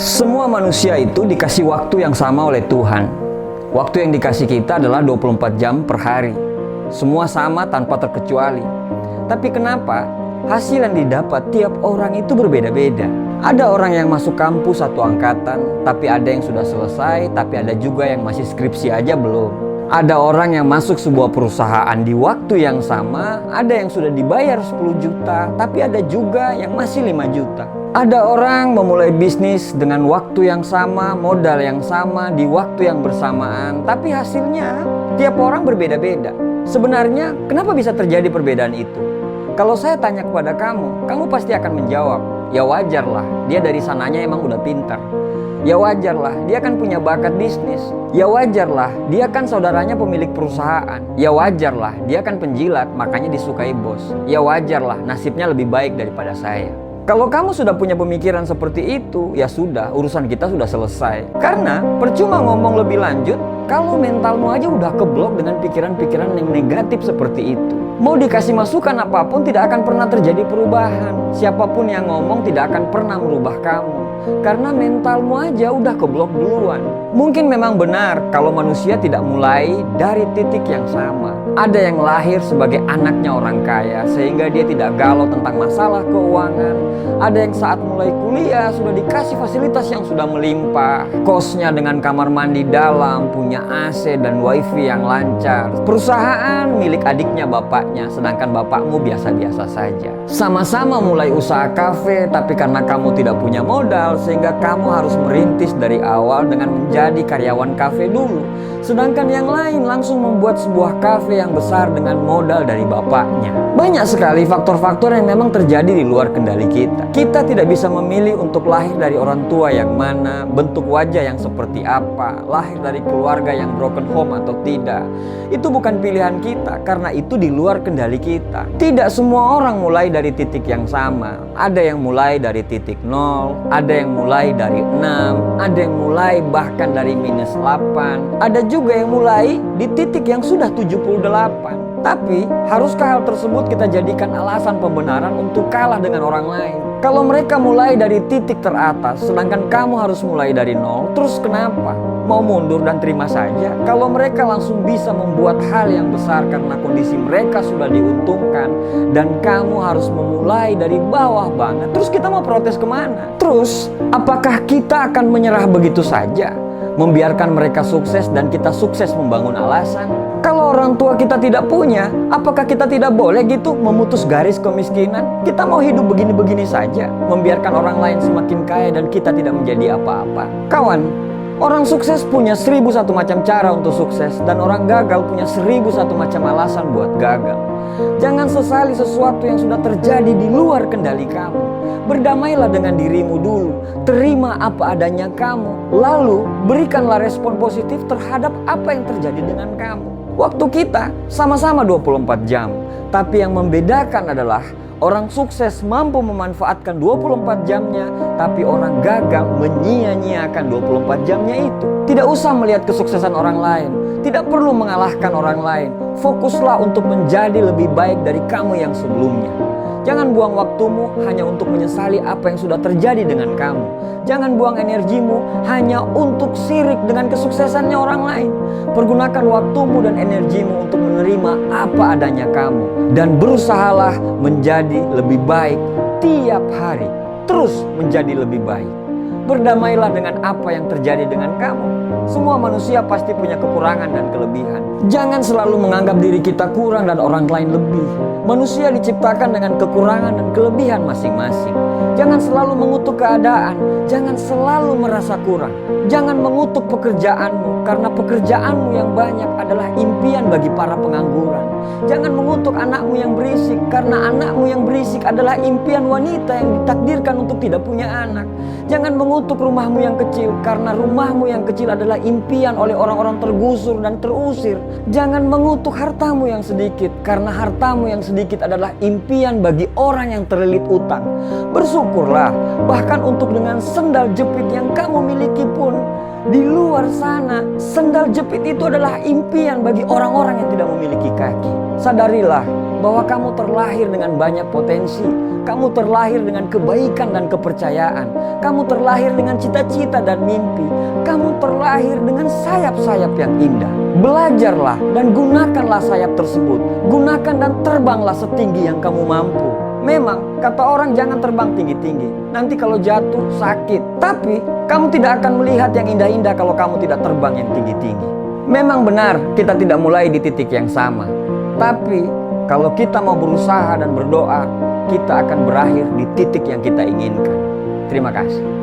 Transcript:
Semua manusia itu dikasih waktu yang sama oleh Tuhan. Waktu yang dikasih kita adalah 24 jam per hari. Semua sama tanpa terkecuali. Tapi kenapa hasil yang didapat tiap orang itu berbeda-beda? Ada orang yang masuk kampus satu angkatan, tapi ada yang sudah selesai, tapi ada juga yang masih skripsi aja belum. Ada orang yang masuk sebuah perusahaan di waktu yang sama, ada yang sudah dibayar 10 juta, tapi ada juga yang masih 5 juta. Ada orang memulai bisnis dengan waktu yang sama, modal yang sama, di waktu yang bersamaan, tapi hasilnya tiap orang berbeda-beda. Sebenarnya kenapa bisa terjadi perbedaan itu? Kalau saya tanya kepada kamu pasti akan menjawab, ya wajarlah, dia dari sananya emang udah pintar. Ya wajarlah, dia kan punya bakat bisnis. Ya wajarlah, dia kan saudaranya pemilik perusahaan. Ya wajarlah, dia kan penjilat, makanya disukai bos. Ya wajarlah, nasibnya lebih baik daripada saya. Kalau kamu sudah punya pemikiran seperti itu, ya sudah, urusan kita sudah selesai. Karena percuma ngomong lebih lanjut kalau mentalmu aja udah keblok dengan pikiran-pikiran yang negatif seperti itu. Mau dikasih masukan apapun tidak akan pernah terjadi perubahan. Siapapun yang ngomong tidak akan pernah merubah kamu. Karena mentalmu aja udah keblok duluan. Mungkin memang benar kalau manusia tidak mulai dari titik yang sama. Ada yang lahir sebagai anaknya orang kaya sehingga dia tidak galau tentang masalah keuangan. Ada yang saat mulai kuliah sudah dikasih fasilitas yang sudah melimpah. Kosnya dengan kamar mandi dalam, punya AC dan wifi yang lancar. Perusahaan milik adiknya bapaknya, sedangkan bapakmu biasa-biasa saja. Sama-sama mulai usaha kafe, tapi karena kamu tidak punya modal sehingga kamu harus merintis dari awal dengan menjadi karyawan kafe dulu. Sedangkan yang lain langsung membuat sebuah kafe yang besar dengan modal dari bapaknya. Banyak sekali faktor-faktor yang memang terjadi di luar kendali kita. Kita tidak bisa memilih untuk lahir dari orang tua yang mana, bentuk wajah yang seperti apa, lahir dari keluarga yang broken home atau tidak. Itu bukan pilihan kita, karena itu di luar kendali kita. Tidak semua orang mulai dari titik yang sama. Ada yang mulai dari titik 0, ada yang mulai dari 6, ada yang mulai bahkan dari -8, ada juga yang mulai di titik yang sudah 78. Tapi, haruskah hal tersebut kita jadikan alasan pembenaran untuk kalah dengan orang lain? Kalau mereka mulai dari titik teratas, sedangkan kamu harus mulai dari 0, terus kenapa? Mau mundur dan terima saja? Kalau mereka langsung bisa membuat hal yang besar karena kondisi mereka sudah diuntungkan, dan kamu harus memulai dari bawah banget, terus kita mau protes kemana? Terus, apakah kita akan menyerah begitu saja? Membiarkan mereka sukses dan kita sukses membangun alasan? Kalau orang tua kita tidak punya, apakah kita tidak boleh gitu memutus garis kemiskinan? Kita mau hidup begini-begini saja, membiarkan orang lain semakin kaya dan kita tidak menjadi apa-apa? Kawan, orang sukses punya 1001 macam cara untuk sukses, dan orang gagal punya 1001 macam alasan buat gagal. Jangan sesali sesuatu yang sudah terjadi di luar kendali kamu. Berdamailah dengan dirimu dulu. Terima apa adanya kamu. Lalu berikanlah respon positif terhadap apa yang terjadi dengan kamu. Waktu kita sama-sama 24 jam. Tapi yang membedakan adalah orang sukses mampu memanfaatkan 24 jamnya, tapi orang gagal menyia-nyiakan 24 jamnya itu. Tidak usah melihat kesuksesan orang lain. Tidak perlu mengalahkan orang lain. Fokuslah untuk menjadi lebih baik dari kamu yang sebelumnya. Jangan buang waktumu hanya untuk menyesali apa yang sudah terjadi dengan kamu. Jangan buang energimu hanya untuk sirik dengan kesuksesannya orang lain. Pergunakan waktumu dan energimu untuk menerima apa adanya kamu. Dan berusahalah menjadi lebih baik tiap hari. Terus menjadi lebih baik. Berdamailah dengan apa yang terjadi dengan kamu. Semua manusia pasti punya kekurangan dan kelebihan. Jangan selalu menganggap diri kita kurang dan orang lain lebih. Manusia diciptakan dengan kekurangan dan kelebihan masing-masing. Jangan selalu mengutuk keadaan. Jangan selalu merasa kurang. Jangan mengutuk pekerjaanmu, karena pekerjaanmu yang banyak adalah impian bagi para pengangguran. Jangan mengutuk anakmu yang berisik, karena anakmu yang berisik adalah impian wanita yang ditakdirkan untuk tidak punya anak. Jangan mengutuk rumahmu yang kecil, karena rumahmu yang kecil adalah impian oleh orang-orang tergusur dan terusir. Jangan mengutuk hartamu yang sedikit, karena hartamu yang sedikit adalah impian bagi orang yang terlilit utang. Bersyukurlah, bahkan untuk dengan sendal jepit yang kamu miliki pun, di luar sana, sendal jepit itu adalah impian bagi orang-orang yang tidak memiliki kaki. Sadarilah bahwa kamu terlahir dengan banyak potensi. Kamu terlahir dengan kebaikan dan kepercayaan. Kamu terlahir dengan cita-cita dan mimpi. Kamu terlahir dengan sayap-sayap yang indah. Belajarlah dan gunakanlah sayap tersebut. Gunakan dan terbanglah setinggi yang kamu mampu. Memang, kata orang jangan terbang tinggi-tinggi. Nanti kalau jatuh, sakit. Tapi, kamu tidak akan melihat yang indah-indah kalau kamu tidak terbang yang tinggi-tinggi. Memang benar, kita tidak mulai di titik yang sama. Tapi, kalau kita mau berusaha dan berdoa, kita akan berakhir di titik yang kita inginkan. Terima kasih.